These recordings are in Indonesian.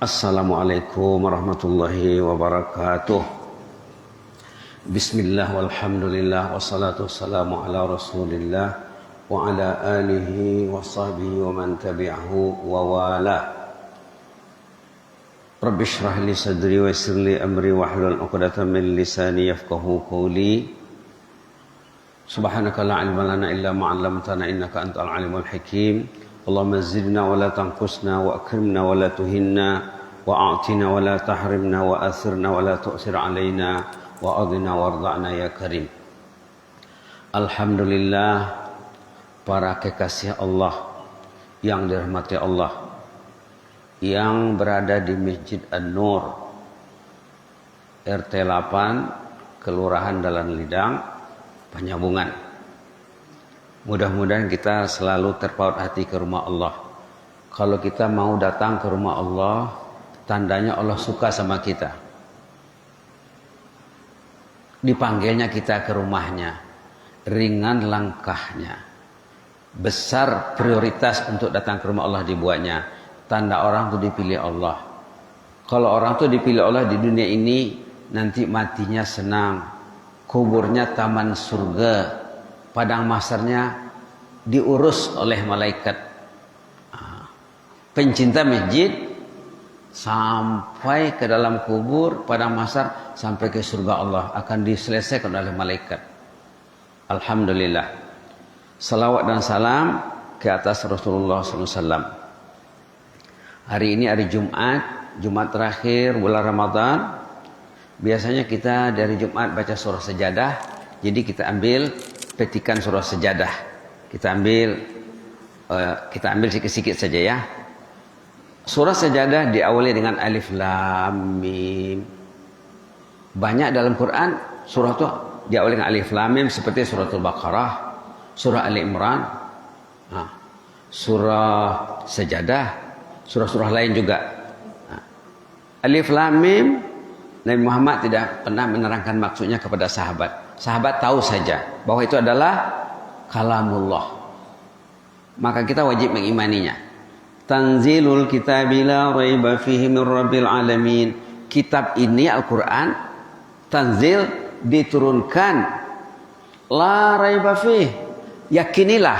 Assalamualaikum warahmatullahi wabarakatuh. Bismillah walhamdulillah wassalatu wassalamu ala rasulillah wa ala alihi wa sahbihi wa man tabi'ahu wa wala. Rabbi shrah li sadri wa yassir li amri wahlul 'uqdatam min lisani yafqahu qawli. Subhanaka la ilma lana illa ma 'allamtana innaka antal alimul hakim. Allahumma zidna wa la tanqusna wa akrimna wa la tuhinna wa a'tina wa la tahrimna wa athirna wa la tu'sir alaina wa adina warda'na ya karim. Alhamdulillah, para kekasih Allah yang dirahmati Allah yang berada di Masjid An-Nur RT 8 Kelurahan Dalan Lidang, Penyambungan. Mudah-mudahan kita selalu terpaut hati ke rumah Allah. Kalau kita mau datang ke rumah Allah, tandanya Allah suka sama kita. Dipanggilnya kita ke rumahnya, ringan langkahnya, besar prioritas untuk datang ke rumah Allah dibuatnya. Tanda orang itu dipilih Allah. Kalau orang itu dipilih Allah di dunia ini, nanti matinya senang, kuburnya taman surga, padang mahsyarnya diurus oleh malaikat. Pencinta masjid sampai ke dalam kubur, padang mahsyar, sampai ke surga Allah akan diselesaikan oleh malaikat. Alhamdulillah. Salawat dan salam ke atas Rasulullah SAW. Hari ini hari Jumat terakhir bulan Ramadan. Biasanya kita dari Jumat baca surah Sajadah. Jadi kita ambil petikan surah Sajadah. Kita ambil sikit-sikit saja ya. Surah Sajadah diawali dengan alif lam mim. Banyak dalam Quran surah itu diawali dengan alif lam mim, seperti suratul Baqarah, surah Ali Imran, surah Sajadah, surah-surah lain juga. Alif lam mim, Nabi Muhammad tidak pernah menerangkan maksudnya kepada sahabat. Sahabat tahu saja bahwa itu adalah kalamullah. Maka kita wajib mengimaninya. Tanzilul kitabi la raiba fihi min rabbil alamin. Kitab ini Al-Quran, tanzil, diturunkan, la raiba fihi, yakinilah,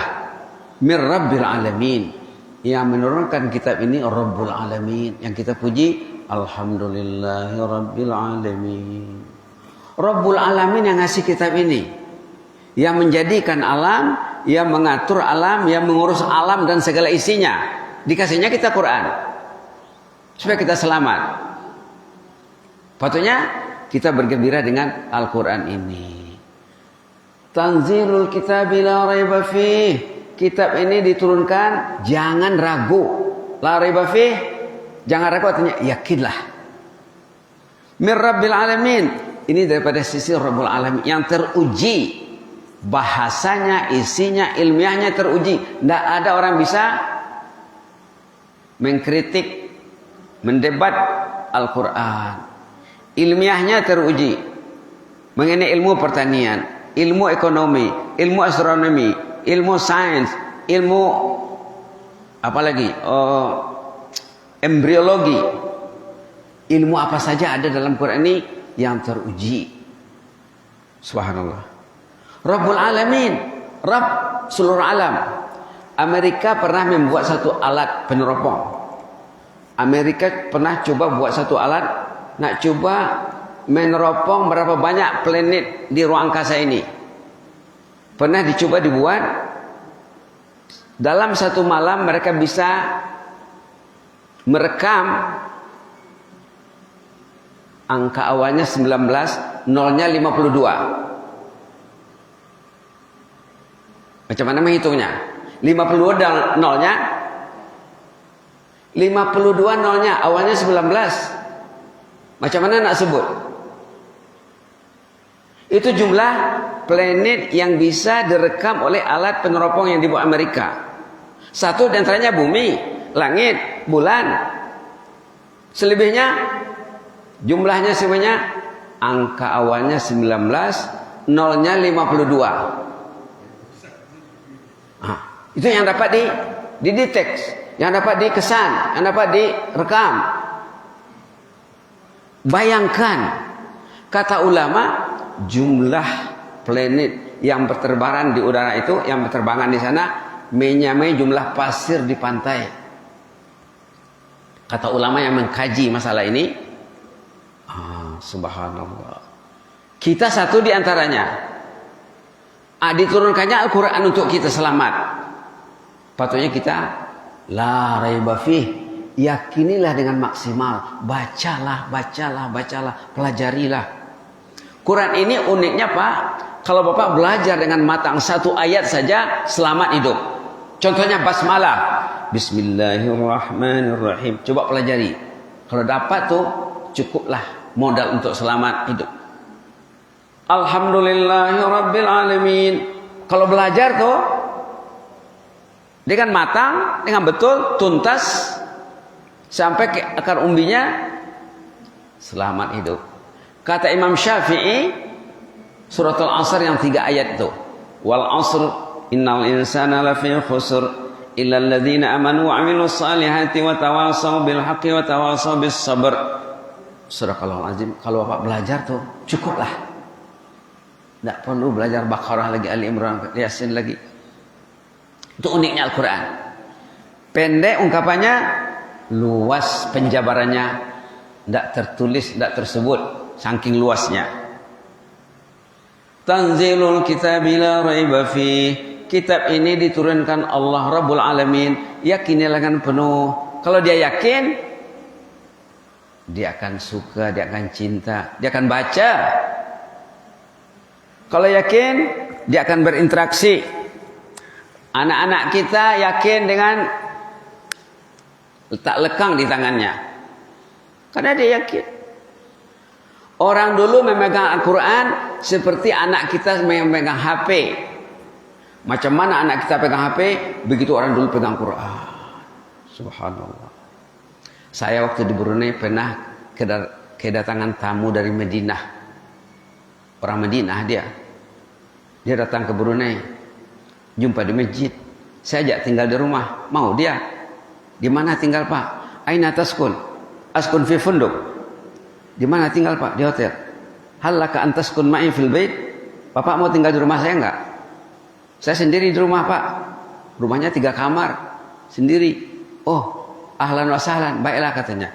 min rabbil alamin. Yang menurunkan kitab ini Rabbul Alamin. Yang kita puji, alhamdulillahi rabbil alamin. Rabbul Alamin yang ngasih kitab ini, yang menjadikan alam, yang mengatur alam, yang mengurus alam dan segala isinya. Dikasihnya kita Quran supaya kita selamat. Patutnya kita bergembira dengan Al-Quran ini. Tanzilul kitabi la raiba fih. Kitab ini diturunkan, jangan ragu. La raiba fih, jangan ragu, artinya yakinlah. Min rabbil alamin. Ini daripada sisi Rabbul Alamin yang teruji. Bahasanya, isinya, ilmiahnya teruji. Tidak ada orang bisa mengkritik, mendebat Al-Quran. Ilmiahnya teruji. Mengenai ilmu pertanian, ilmu ekonomi, ilmu astronomi, ilmu sains, ilmu apalagi? Embriologi. Ilmu apa saja ada dalam Quran ini yang teruji. Subhanallah. Rabbul Alamin, Rabb seluruh alam. Amerika pernah membuat satu alat peneropong. Amerika pernah coba buat satu alat, nak coba meneropong berapa banyak planet di ruang angkasa ini. Pernah dicoba dibuat. Dalam satu malam mereka bisa merekam angka awalnya 19, nolnya 52. Macam mana menghitungnya? 52 nolnya, 52 nolnya awalnya 19. Macam mana nak sebut? Itu jumlah planet yang bisa direkam oleh alat peneropong yang dibuat Amerika. Satu di antaranya bumi, langit, bulan. Selebihnya jumlahnya semuanya angka awalnya 19, nolnya 52. Nah, itu yang dapat dideteks, yang dapat dikesan, yang dapat direkam. Bayangkan, kata ulama, jumlah planet yang berterbangan di udara itu, yang berterbangan di sana, menyamai jumlah pasir di pantai. Kata ulama yang mengkaji masalah ini, subhanallah. Kita satu di antaranya. Diturunkannya Al-Quran untuk kita selamat. Patutnya kita la raiba fih, yakinilah dengan maksimal. Bacalah, pelajarilah. Quran ini uniknya Pak, kalau Bapak belajar dengan matang satu ayat saja, selamat hidup. Contohnya basmalah, Bismillahirrahmanirrahim. Coba pelajari. Kalau dapat tuh cukuplah modal untuk selamat hidup. Alhamdulillahirabbil alamin. Kalau belajar tuh dengan matang, dengan betul, tuntas sampai ke akar umbinya, selamat hidup. Kata Imam Syafi'i, surat Al-Asr yang 3 ayat itu, wal asr innal insana lafi khusr illa alladhina amanu wa amilus salihati wa tawasaw bil haqqi wa tawasaw bis sabr. Surah Azim. Kalau Bapak belajar tuh cukuplah. Tidak perlu belajar Baqarah lagi, Ali Imran, Yasin lagi. Itu uniknya Al-Quran. Pendek ungkapannya, luas penjabarannya, tidak tertulis, tidak tersebut, saking luasnya. Tanzilul kitabi la raiba fih. Kitab ini diturunkan Allah Rabbul Alamin. Yakinilah dengan penuh. Kalau dia yakin, dia akan suka, dia akan cinta, dia akan baca. Kalau yakin, dia akan berinteraksi. Anak-anak kita yakin dengan letak lekang di tangannya, karena dia yakin. Orang dulu memegang Al-Quran seperti anak kita memegang HP. Macam mana anak kita pegang HP, begitu orang dulu pegang Quran. Subhanallah. Saya waktu di Brunei pernah kedatangan tamu dari Madinah. Orang Madinah dia datang ke Brunei, jumpa di masjid. Saya ajak tinggal di rumah, mau dia. Di mana tinggal Pak? Aina taskun? Askun fi funduk. Di mana tinggal Pak? Di hotel. Hal laka an taskun ma'i fil bait? Bapak mau tinggal di rumah saya enggak? Saya sendiri di rumah Pak. Rumahnya 3 kamar, sendiri. Oh, ahlan wa sahlan, baiklah katanya.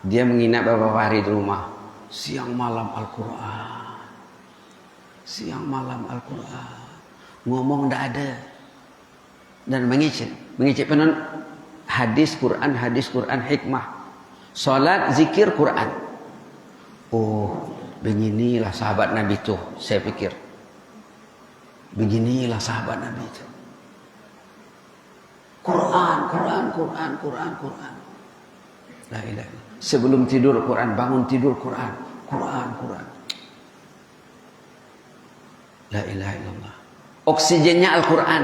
Dia menginap beberapa hari di rumah. Siang malam Al-Quran. Siang malam Al-Quran. Ngomong tidak ada. Dan mengicip penon hadis Quran, hikmah. Salat, zikir, Quran. Oh, beginilah sahabat Nabi itu, saya pikir. Beginilah sahabat Nabi itu. Quran. La ilaha illallah. Sebelum tidur Quran, bangun tidur Quran. La ilaha illallah. Oksigennya Al-Quran.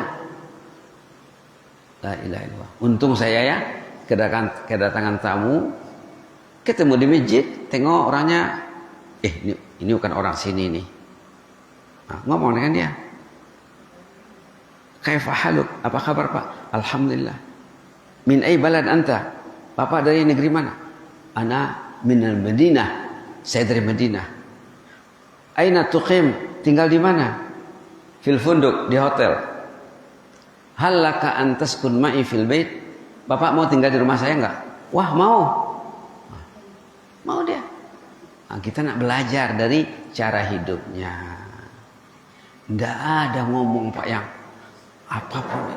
La ilaha illallah. Untung saya ya kedatangan tamu, ketemu di masjid, tengok orangnya, ini bukan orang sini nih. Ngomong dengan dia. Kaifa haluk? Apa kabar Pak? Alhamdulillah. Min ay balad anta? Bapak dari negeri mana? Ana minal Madinah. Saya dari Madinah. Aina tuqim? Tinggal di mana? Fil funduk, di hotel. Hal laka an taskun ma'i fil bait? Bapak mau tinggal di rumah saya enggak? Wah, mau. Mau dia. Kita nak belajar dari cara hidupnya. Enggak ada ngomong Pak yang apapun.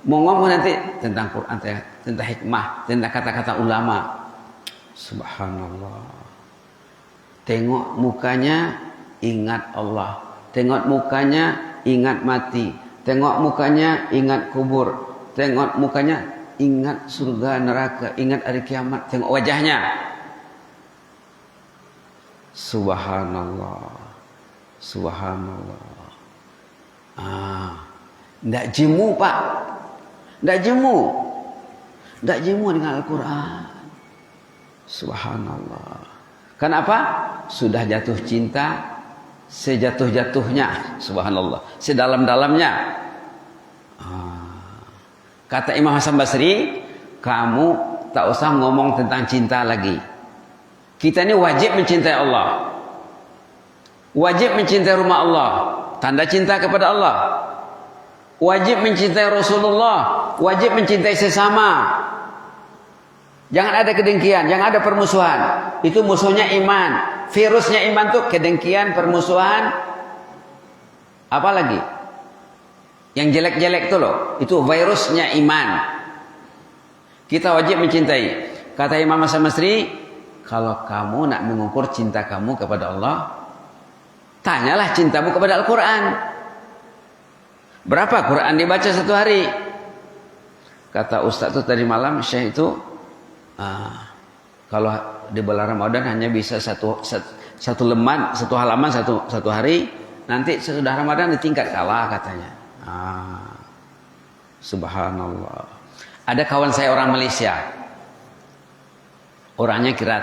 Mau ngomong nanti tentang Quran, tentang hikmah, tentang kata-kata ulama. Subhanallah. Tengok mukanya, ingat Allah. Tengok mukanya, ingat mati. Tengok mukanya, ingat kubur. Tengok mukanya, ingat surga neraka, ingat hari kiamat. Tengok wajahnya. Subhanallah. Tidak jemu Pak. Tidak jemu dengan Al-Quran. Subhanallah. Kenapa? Sudah jatuh cinta sejatuh-jatuhnya. Subhanallah. Sedalam-dalamnya. Kata Imam Hasan Basri, kamu tak usah ngomong tentang cinta lagi. Kita ini wajib mencintai Allah. Wajib mencintai rumah Allah. Tanda cinta kepada Allah. Wajib mencintai Rasulullah. Wajib mencintai sesama. Jangan ada kedengkian, jangan ada permusuhan. Itu musuhnya iman. Virusnya iman tuh kedengkian, permusuhan. Apa lagi? Yang jelek-jelek tuh loh. Itu virusnya iman. Kita wajib mencintai. Kata Imam Hasan Basri, kalau kamu nak mengukur cinta kamu kepada Allah, tanyalah cintamu kepada Al-Quran. Berapa Quran dibaca satu hari? Kata Ustaz itu tadi malam, Syekh itu, kalau di bulan Ramadan hanya bisa satu lembar, satu halaman satu hari. Nanti sesudah Ramadan ditingkat kalah katanya. Subhanallah. Ada kawan saya orang Malaysia. Orangnya kira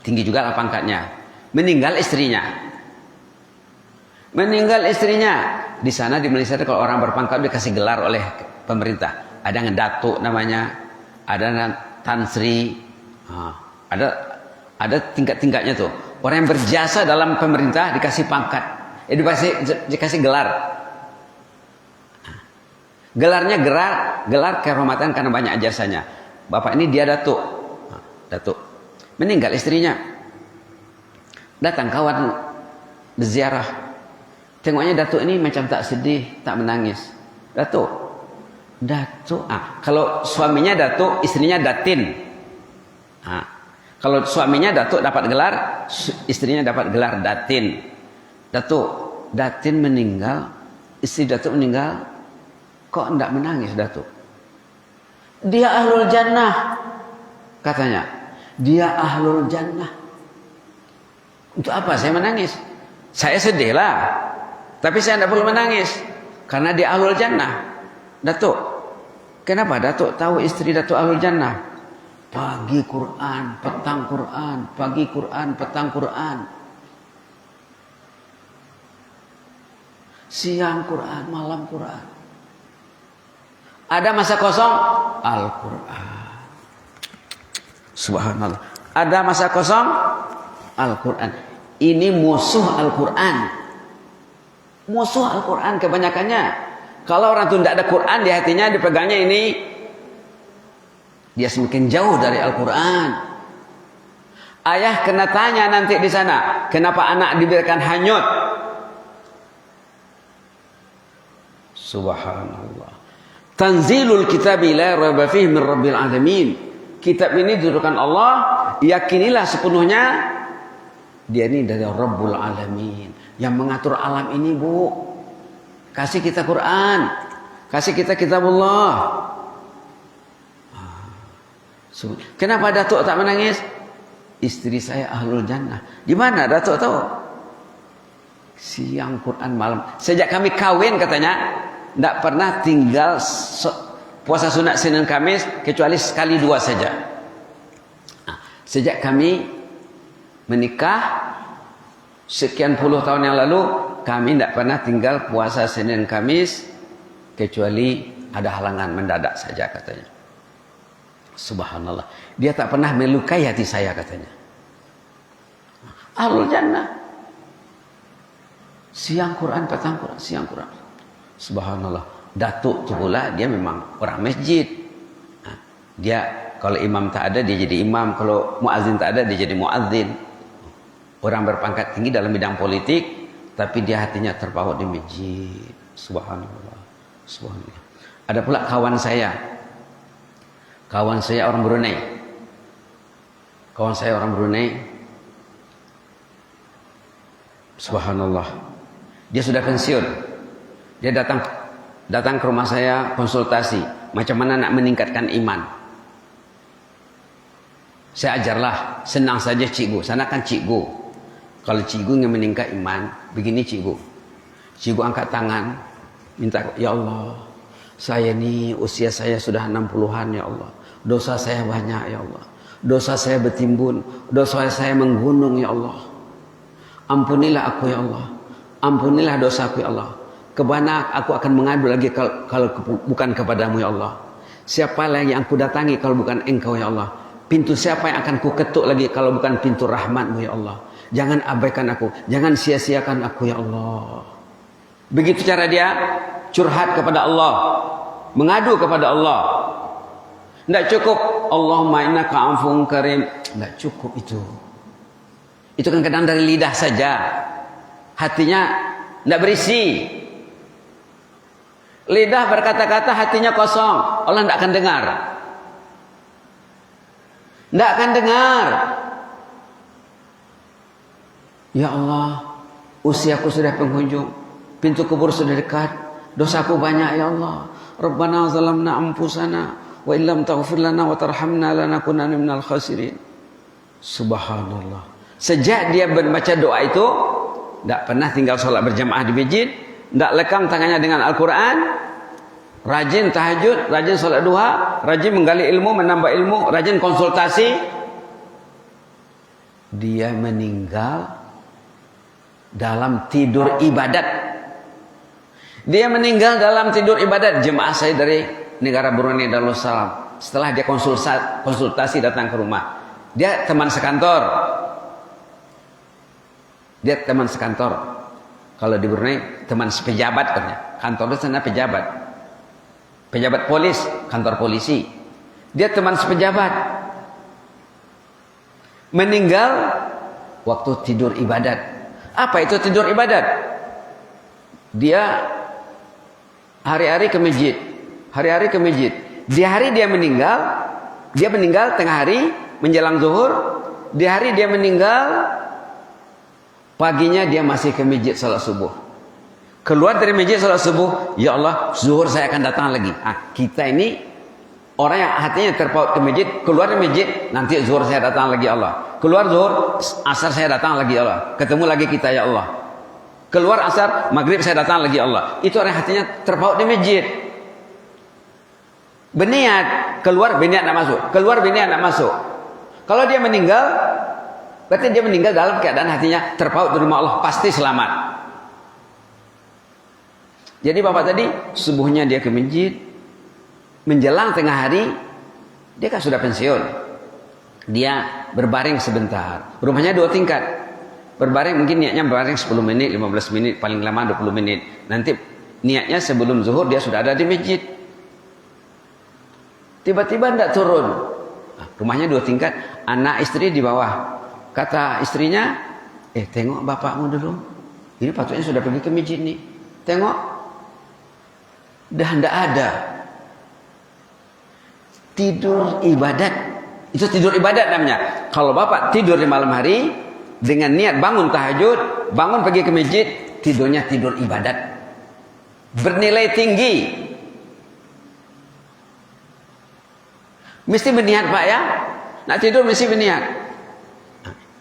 tinggi juga lah pangkatnya. Meninggal istrinya. Di sana di Malaysia kalau orang berpangkat dikasih gelar oleh pemerintah. Ada yang datuk namanya, ada Tan Sri, ada tingkat-tingkatnya tuh. Orang yang berjasa dalam pemerintah dikasih pangkat, dikasih gelar. Gelarnya gelar kehormatan karena banyak jasanya. Bapak ini dia datuk. Meninggal istrinya. Datang kawan berziarah. Tengoknya datuk ini macam tak sedih, tak menangis. Datuk. Kalau suaminya datuk, istrinya datin. Kalau suaminya datuk dapat gelar, istrinya dapat gelar datin. Datin meninggal, istri datuk meninggal. Kok enggak menangis datuk? Dia ahlul jannah, katanya. Dia ahlul jannah. Untuk apa saya menangis? Saya sedih lah, tapi saya tidak perlu menangis karena dia ahlul jannah. Datuk, kenapa datuk tahu istri datuk ahlul jannah? Pagi Quran, petang Quran, pagi Quran, petang Quran, siang Quran, malam Quran. Ada masa kosong, Al-Quran. Subhanallah. Ada masa kosong, Al-Quran. Ini musuh Al-Quran. Musuh Al-Quran kebanyakannya. Kalau orang itu tidak ada Quran di hatinya, dipegangnya ini, dia semakin jauh dari Al-Quran. Ayah kena tanya nanti di sana, kenapa anak diberikan hanyut? Subhanallah. Tanzilul kitabi la raiba fihi min rabbil alamin. Kitab ini diturunkan Allah, yakinilah sepenuhnya dia ini dari Rabbul Alamin, yang mengatur alam ini, Bu. Kasih kita Quran, kasih kita kitabullah. Kenapa datuk tak menangis? Istri saya ahlul jannah. Di mana datuk tahu? Siang Quran, malam. Sejak kami kawin katanya, tidak pernah tinggal puasa sunat Senin Kamis kecuali sekali dua saja. Sejak kami menikah sekian puluh tahun yang lalu, kami tidak pernah tinggal puasa Senin Kamis kecuali ada halangan mendadak saja katanya. Subhanallah. Dia tak pernah melukai hati saya katanya. Ahlul jannah. Siang Quran, petang Quran, siang Quran. Subhanallah. Datuk tu pula dia memang orang masjid. Dia kalau imam tak ada dia jadi imam, kalau muazzin tak ada dia jadi muazzin. Orang berpangkat tinggi dalam bidang politik, tapi dia hatinya terpaut di masjid. Subhanallah. Subhanallah. Ada pula kawan saya orang Brunei. Subhanallah. Dia sudah pensiun. Dia datang ke rumah saya konsultasi, macam mana nak meningkatkan iman. Saya ajarlah, senang saja cikgu. Sana kan cikgu. Kalau cikgu yang meningkat iman, begini cikgu. Cikgu angkat tangan, minta, ya Allah, saya ni usia saya sudah 60-an ya Allah. Dosa saya banyak ya Allah. Dosa saya bertimbun, dosa saya menggunung ya Allah. Ampunilah aku ya Allah. Ampunilah dosaku ya Allah. Kemana aku akan mengadu lagi kalau bukan kepadamu ya Allah. Siapa lagi yang aku datangi kalau bukan engkau ya Allah. Pintu siapa yang akan ku ketuk lagi kalau bukan pintu rahmatmu ya Allah. Jangan abaikan aku, jangan sia-siakan aku ya Allah. Begitu cara dia curhat kepada Allah, mengadu kepada Allah. Tidak cukup Allahumma innaka afuwwun karim. Tidak cukup itu. Itu kan kadang dari lidah saja. Hatinya tidak berisi. Lidah berkata-kata, hatinya kosong. Allah tidak akan dengar. Tidak akan dengar. Ya Allah, usiaku sudah penghujung, pintu kubur sudah dekat, dosaku banyak ya Allah. Rabbana zalamna anfusana wa illam taghfir lana wa tarhamna lanakunanna minal khasirin. Subhanallah. Sejak dia membaca doa itu, tidak pernah tinggal sholat berjamaah di masjid, tidak lekang tangannya dengan Al-Quran, rajin tahajud, rajin sholat duha, rajin menggali ilmu, menambah ilmu, rajin konsultasi. Dia meninggal dalam tidur ibadat. Dia meninggal dalam tidur ibadat. Jemaah saya dari negara Brunei Darussalam, setelah dia konsultasi datang ke rumah, dia teman sekantor. Dia teman sekantor. Kalau di Brunei teman sepejabat katanya. Kantor di sana pejabat. Pejabat polis, kantor polisi. Dia teman sepejabat. Meninggal waktu tidur ibadat. Apa itu tidur ibadat? Dia hari-hari ke masjid. Hari-hari ke masjid. Di hari dia meninggal tengah hari menjelang zuhur. Di hari dia meninggal, paginya dia masih ke masjid salat subuh. Keluar dari masjid salat subuh, ya Allah, zuhur saya akan datang lagi. Kita ini orang yang hatinya terpaut ke masjid, keluar dari masjid, nanti zuhur saya datang lagi ya Allah. Keluar zuhur, asar saya datang lagi ya Allah. Ketemu lagi kita ya Allah. Keluar asar, maghrib saya datang lagi ya Allah. Itu orang hatinya terpaut di masjid. Berniat, keluar berniat nak masuk. Keluar berniat nak masuk. Kalau dia meninggal, berarti dia meninggal dalam keadaan hatinya terpaut di rumah Allah, pasti selamat. Jadi bapak tadi subuhnya dia ke masjid, menjelang tengah hari dia kan sudah pensiun. Dia berbaring sebentar. Rumahnya 2 tingkat. Berbaring mungkin niatnya berbaring 10 menit, 15 menit, paling lama 20 menit. Nanti niatnya sebelum zuhur dia sudah ada di masjid. Tiba-tiba tidak turun. Rumahnya 2 tingkat, anak istri di bawah. Kata istrinya, tengok bapakmu dulu. Ini patutnya sudah pergi ke masjid nih. Tengok. Dah tidak ada. Tidur ibadat. Itu tidur ibadat namanya. Kalau bapak tidur di malam hari dengan niat bangun tahajud, bangun pergi ke masjid, tidurnya tidur ibadat. Bernilai tinggi. Mesti berniat pak ya. Nak tidur mesti berniat.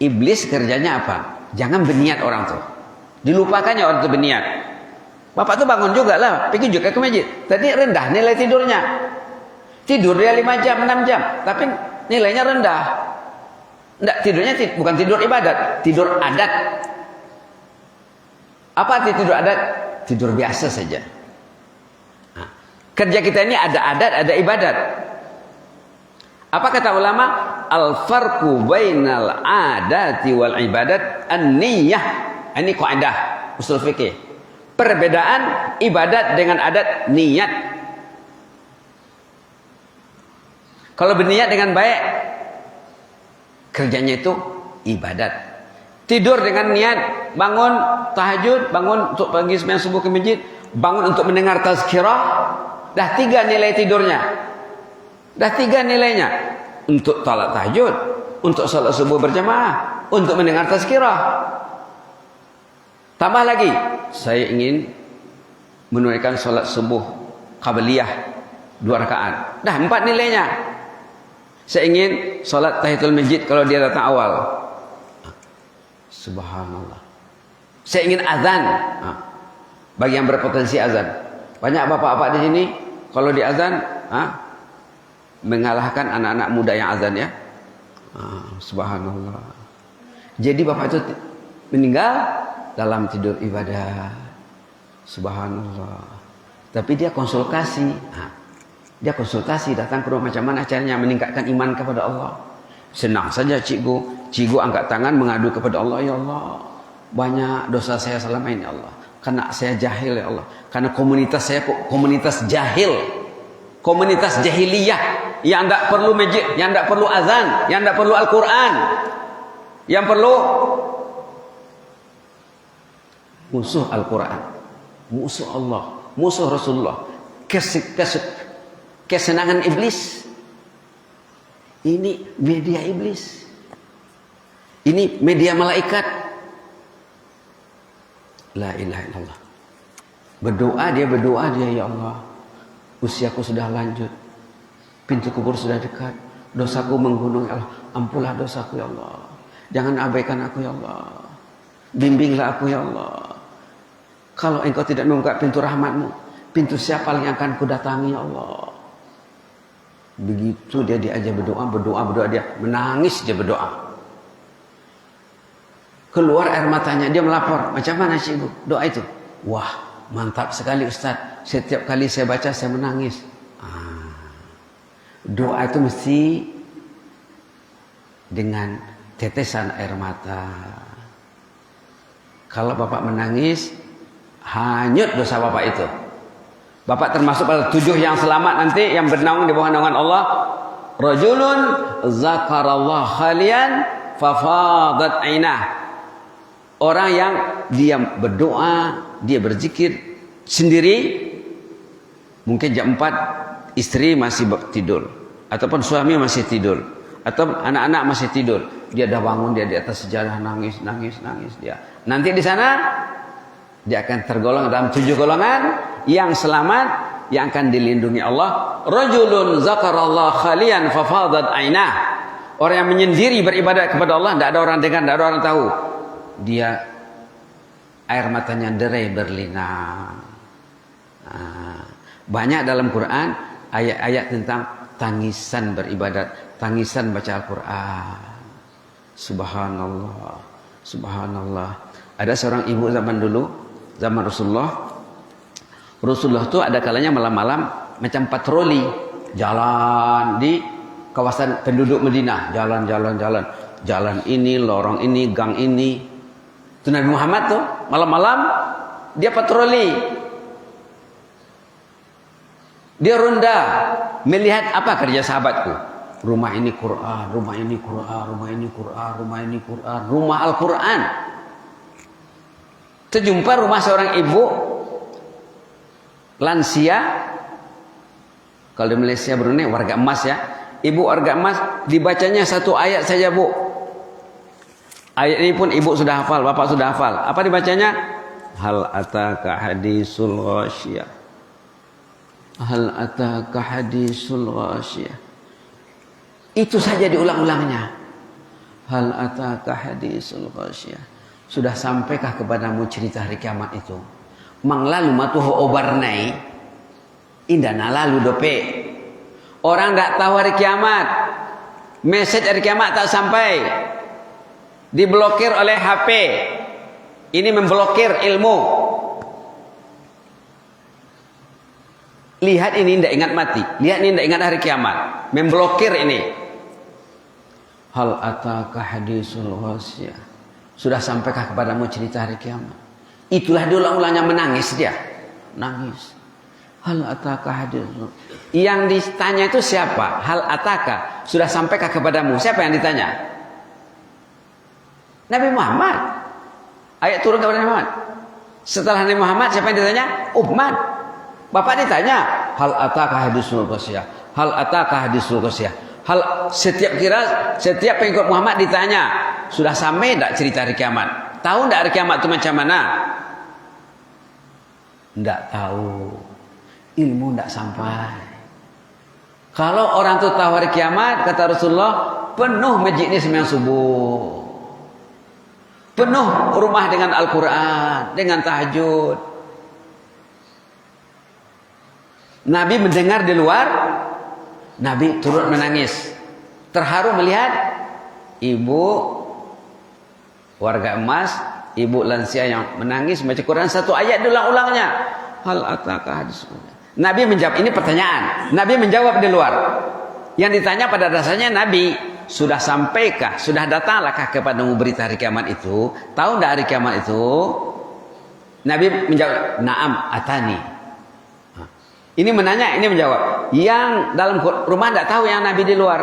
Iblis kerjanya apa? Jangan berniat orang tuh. Dilupakannya orang tuh berniat. Bapak tuh bangun juga lah, pergi juga ke masjid. Tadi rendah nilai tidurnya. Tidur dia 5 jam, 6 jam, tapi nilainya rendah. Enggak, tidurnya bukan tidur ibadat, tidur adat. Apa arti tidur adat? Tidur biasa saja. Kerja kita ini ada adat, ada ibadat. Apa kata ulama? Al-farqu bainal adati wal ibadat an-niyah. Ini kaidah usul fikih. Perbedaan ibadat dengan adat, niat. Kalau berniat dengan baik, kerjanya itu ibadat. Tidur dengan niat, bangun tahajud, bangun untuk pergi sembahyang subuh ke masjid, bangun untuk mendengar tazkirah, dah 3 nilai tidurnya. Dah 3 nilainya. Untuk salat tahajud, untuk salat subuh berjamaah, untuk mendengar tazkirah. Tambah lagi, saya ingin menunaikan salat subuh qabliyah 2 rakaat. Dah 4 nilainya. Saya ingin salat tahiyatul masjid kalau dia datang awal. Subhanallah. Saya ingin azan. Bagi yang berpotensi azan. Banyak bapak-bapak di sini kalau di azan mengalahkan anak-anak muda yang azan ya. Subhanallah. Jadi bapak itu meninggal dalam tidur ibadah. Subhanallah. Tapi dia konsultasi. Dia konsultasi datang ke rumah, macam mana caranya meningkatkan iman kepada Allah. Senang saja cikgu. Cikgu angkat tangan mengadu kepada Allah. Ya Allah, banyak dosa saya selama ini, ya Allah. Karena saya jahil, ya Allah. Karena komunitas saya komunitas jahil. Komunitas jahiliyah. Yang tidak perlu masjid, yang tidak perlu azan, yang tidak perlu Al-Quran. Yang perlu musuh Al-Quran, musuh Allah, musuh Rasulullah, kesenangan iblis. Ini media iblis. Ini media malaikat. La ilaha illallah. Dia berdoa ya Allah, usiaku sudah lanjut, pintu kubur sudah dekat, dosaku menggunung, ya Allah, ampunlah dosaku ya Allah, jangan abaikan aku ya Allah, bimbinglah aku ya Allah. Kalau engkau tidak membuka pintu rahmatmu, pintu siapa yang akan kudatangi ya Allah. Begitu dia diajak berdoa, dia menangis, dia berdoa. Keluar air matanya, dia melapor, macam mana sih ibu doa itu? Wah, mantap sekali Ustaz, setiap kali saya baca saya menangis. Doa itu mesti dengan tetesan air mata. Kalau bapak menangis, hanyut dosa bapak itu. Bapak termasuk pada 7 yang selamat nanti, yang bernaung di bawah naungan Allah. Rajulun zakarallah khalian fafadat ainah. Orang yang dia berdoa, dia berzikir sendiri, mungkin jam 4 istri masih tidur, ataupun suami masih tidur, atau anak-anak masih tidur, dia dah bangun, dia di atas sejadah nangis dia. Nanti di sana dia akan tergolong dalam 7 golongan yang selamat, yang akan dilindungi Allah. Rajulun zakarallah khalian fafadat ainah. Orang yang menyendiri beribadat kepada Allah, tidak ada orang dengar, tidak ada orang tahu. Dia air matanya derai berlinang. Banyak dalam Quran ayat-ayat tentang tangisan beribadat, tangisan baca Al-Quran. Subhanallah, subhanallah. Ada seorang ibu zaman dulu, zaman Rasulullah tuh ada kalanya malam-malam macam patroli jalan di kawasan penduduk Madinah, jalan ini, lorong ini, gang ini. Itu Nabi Muhammad tuh malam-malam dia patroli. Dia ronda melihat apa kerja sahabatku. Rumah ini Quran, rumah ini Quran, rumah ini Quran, rumah ini Quran, rumah Al-Quran. Terjumpa rumah seorang ibu lansia. Kalau di Malaysia Brunei warga emas ya. Ibu warga emas, dibacanya 1 ayat saja bu. Ayat ini pun ibu sudah hafal, bapak sudah hafal. Apa dibacanya? Hal ataka hadisul ghasyiyah. Hal ataka hadisul ghasyiyah. Itu saja diulang-ulangnya. Hal ataka hadisul ghasyiyah. Sudah sampaikah kepadamu cerita hari kiamat itu? Mang lalu matuho obarnai indana lalu dope. Orang tak tahu hari kiamat. Message hari kiamat tak sampai. Diblokir oleh HP. Ini memblokir ilmu. Lihat ini tidak ingat mati. Lihat ini tidak ingat hari kiamat. Memblokir ini. Hal ataka hadisul ghasyiyah. Sudah sampaikah kepadamu cerita hari kiamat? Itulah diulang-ulangnya, menangis dia. Nangis. Hal ataka hadisul. Yang ditanya itu siapa? Hal ataka. Sudah sampaikah kepadamu? Siapa yang ditanya? Nabi Muhammad. Ayat turun kepada Nabi Muhammad. Setelah Nabi Muhammad siapa yang ditanya? Ummah. Bapak ditanya, hal ataka hadisul ghasyiyah. Hal ataka hadisul ghasyiyah. Setiap pengikut Muhammad ditanya, sudah sampai tidak cerita hari kiamat? Tahu tidak hari kiamat itu macam mana? Tidak tahu. Ilmu tidak sampai. Kalau orang itu tahu hari kiamat, kata Rasulullah, penuh masjid ini sembahyang subuh. Penuh rumah dengan Al-Quran, dengan tahajud. Nabi mendengar di luar, Nabi turut menangis. Terharu melihat ibu warga emas, ibu lansia yang menangis baca Quran satu ayat diulang-ulangnya. Hal ataka hadis. Nabi menjawab, ini pertanyaan. Nabi menjawab di luar. Yang ditanya pada dasarnya Nabi, sudah sampaikah, sudah datangkah kepadamu berita hari kiamat itu? Tahu enggak hari kiamat itu? Nabi menjawab, "Na'am atani." Ini menanya, ini menjawab. Yang dalam rumah enggak tahu, yang Nabi di luar.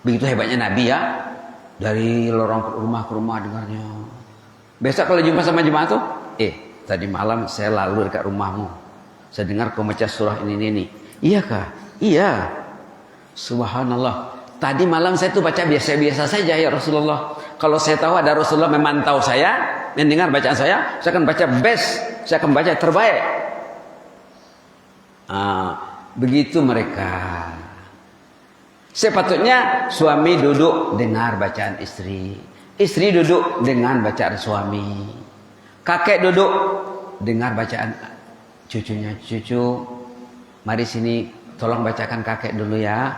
Begitu hebatnya Nabi ya. Dari lorong rumah ke rumah dengarnya. Besok kalau jumpa sama jemaah tuh, tadi malam saya lalu dekat rumahmu. Saya dengar kau baca surah ini. Iya kah? Iya. Subhanallah. Tadi malam saya tuh baca biasa-biasa saja ya Rasulullah. Kalau saya tahu ada Rasulullah memantau saya, mendengar bacaan saya akan baca best, saya akan baca terbaik. Begitu mereka. Sepatutnya suami duduk dengar bacaan istri, istri duduk dengan bacaan suami, kakek duduk dengar bacaan cucunya. Cucu, mari sini, tolong bacakan kakek dulu ya.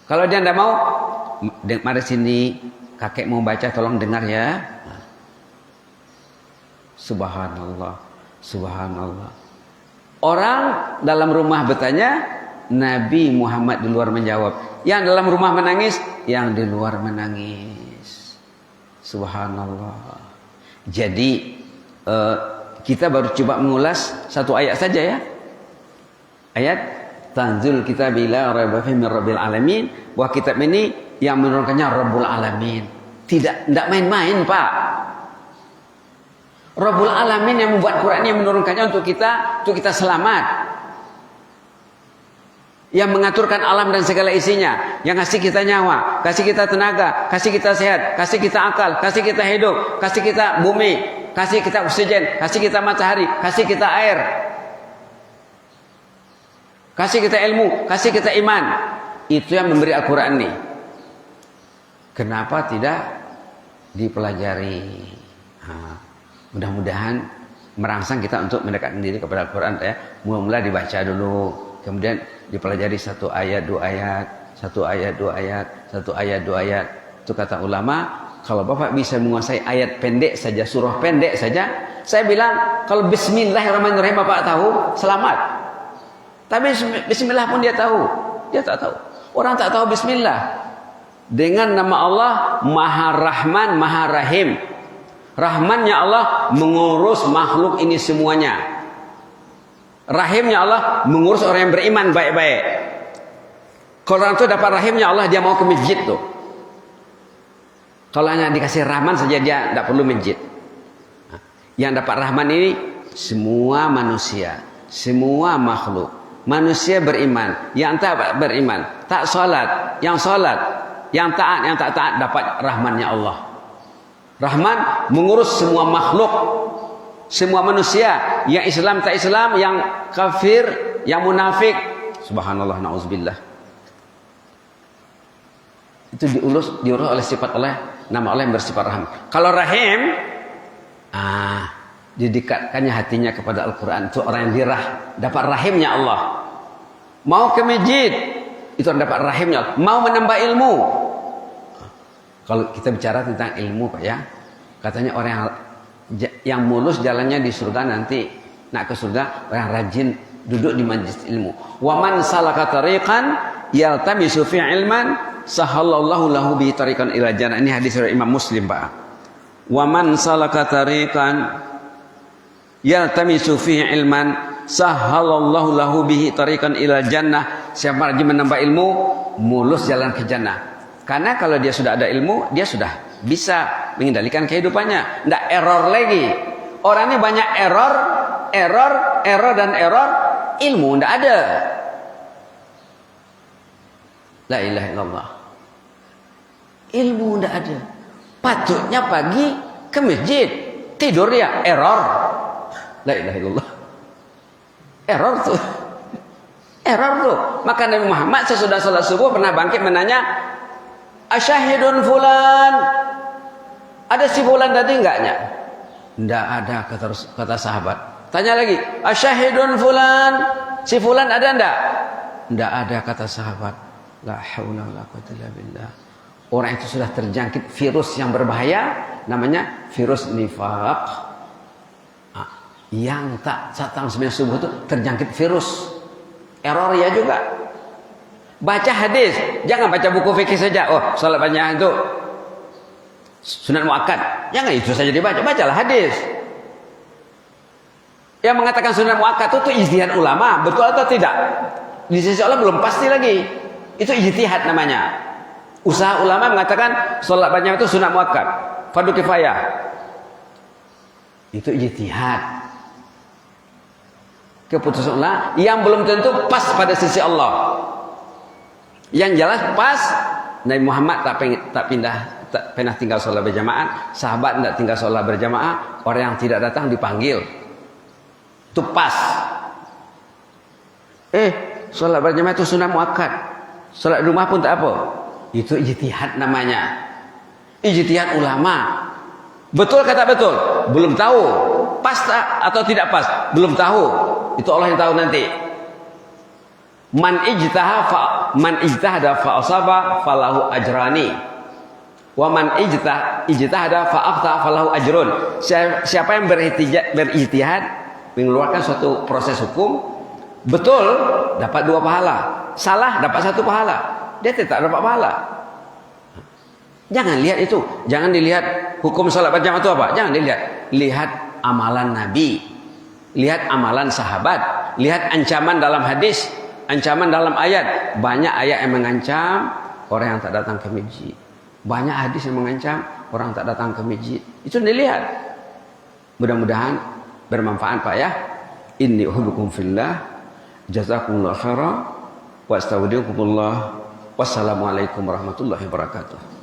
Kalau dia tidak mau, mari sini, kakek mau baca, tolong dengar ya. Subhanallah, subhanallah. Orang dalam rumah bertanya, Nabi Muhammad di luar menjawab. Yang dalam rumah menangis, yang di luar menangis. Subhanallah. Jadi kita baru coba mengulas satu ayat saja ya. Ayat Tanzil kitab la raiba fihi min rabbil alamin. Bahwa kitab ini yang menurunkannya Rabbul Alamin. Tidak main-main Pak. Rabbul Alamin yang membuat Quran, yang menurunkannya untuk kita selamat. Yang mengaturkan alam dan segala isinya, yang kasih kita nyawa, kasih kita tenaga, kasih kita sehat, kasih kita akal, kasih kita hidup, kasih kita bumi, kasih kita oksigen, kasih kita matahari, kasih kita air, kasih kita ilmu, kasih kita iman. Itu yang memberi Al-Quran ini. Kenapa tidak dipelajari? Mudah-mudahan merangsang kita untuk mendekatkan diri kepada Al-Quran ya. Mula-mula dibaca dulu, kemudian dipelajari satu ayat, dua ayat, satu ayat, dua ayat, satu ayat, dua ayat. Itu kata ulama, kalau Bapak bisa menguasai ayat pendek saja, surah pendek saja, saya bilang kalau Bismillahirrahmanirrahim Bapak tahu, selamat. Tapi Bismillah pun dia tahu, dia tak tahu. Orang tak tahu Bismillah. Dengan nama Allah Maha Rahman, Maha Rahim. Rahmannya Allah mengurus makhluk ini semuanya. Rahimnya Allah mengurus orang yang beriman baik-baik. Kalau orang itu dapat rahimnya Allah, dia mau ke masjid tuh. Kalau hanya dikasih Rahman saja, dia tidak perlu masjid. Yang dapat Rahman ini semua manusia, semua makhluk. Manusia beriman, yang tak beriman, tak sholat, yang taat, yang tak taat dapat rahmannya Allah. Rahman mengurus semua makhluk, semua manusia, yang Islam tak Islam, yang kafir, yang munafik. Subhanallah, na'udzubillah. Itu diurus oleh sifat oleh nama Allah yang bersifat rahim. Kalau rahim, didekatkannya hatinya kepada Al-Quran. Itu orang yang dapat rahimnya Allah. Mau ke masjid, itu orang dapat rahimnya Allah. Mau menambah ilmu. Kalau kita bicara tentang ilmu Pak ya, katanya orang yang mulus jalannya di surga nanti, nak ke surga, orang rajin duduk di majlis ilmu. Wa man salaka tariqan yaltamisu fi ilman sahallallahu lahu bi tariqan ila jannah. Ini hadis dari Imam Muslim Pak. Wa man salaka tariqan yaltamisu fihi ilman sahalallahu lahu bihi tariqan ila jannah. Siapa rajin menambah ilmu, mulus jalan ke jannah. Karena kalau dia sudah ada ilmu, dia sudah bisa mengendalikan kehidupannya. Tidak error lagi. Orang ini banyak error dan error. Ilmu tidak ada. La ilaha illallah. Ilmu tidak ada. Patutnya pagi ke masjid, tidur ya error. La ilaha illallah. Error tuh. Error tuh. Maka Nabi Muhammad sesudah salat subuh pernah bangkit menanya, asyahidun fulan, ada si fulan tadi enggaknya? Enggak ada, kata sahabat. Tanya lagi, asyahidun fulan, si fulan ada enggak? Enggak ada, kata sahabat. La haula wala quwwata illa billah. Orang itu sudah terjangkit virus yang berbahaya, namanya virus nifaq. Yang tak datang sembahyang subuh itu terjangkit virus. Error ya juga. Baca hadis, jangan baca buku fikih saja. Oh, salat banyak itu sunat muakkad. Jangan itu saja dibaca, bacalah hadis. Yang mengatakan sunat muakkad itu ijtihad ulama, betul atau tidak? Di sisi Allah belum pasti lagi. Itu ijtihad namanya. Usaha ulama mengatakan salat banyak itu sunat muakkad, fardu kifayah. Itu ijtihad. Keputusan ulama yang belum tentu pas pada sisi Allah. Yang jelas pas Nabi Muhammad tak pernah tinggal sholat berjamaah, sahabat tidak tinggal sholat berjamaah, orang yang tidak datang dipanggil. Itu pas. Sholat berjamaah itu sunnah muakkad. Sholat di rumah pun tak apa. Itu ijtihad namanya. Ijtihad ulama. Betul kata betul? Belum tahu. Pas atau tidak pas? Belum tahu. Itu Allah yang tahu nanti. Man ijtahada fa asaba falahu ajrani. Wa man ijtahada fa akhta falahu ajrun. Siapa yang berijtihad mengeluarkan suatu proses hukum, betul dapat 2 pahala, salah dapat 1 pahala. Dia tidak dapat pahala. Jangan lihat itu, jangan dilihat hukum salat berjamaah itu apa, jangan dilihat. Lihat amalan Nabi, lihat amalan sahabat, lihat ancaman dalam hadis, ancaman dalam ayat. Banyak ayat yang mengancam orang yang tak datang ke masjid. Banyak hadis yang mengancam orang tak datang ke masjid. Itu dilihat. Mudah-mudahan bermanfaat Pak ya. Inni uhibbukum fillah. Jazakumullah khairan. Wa astaudiukumullah. Wassalamualaikum warahmatullahi wabarakatuh.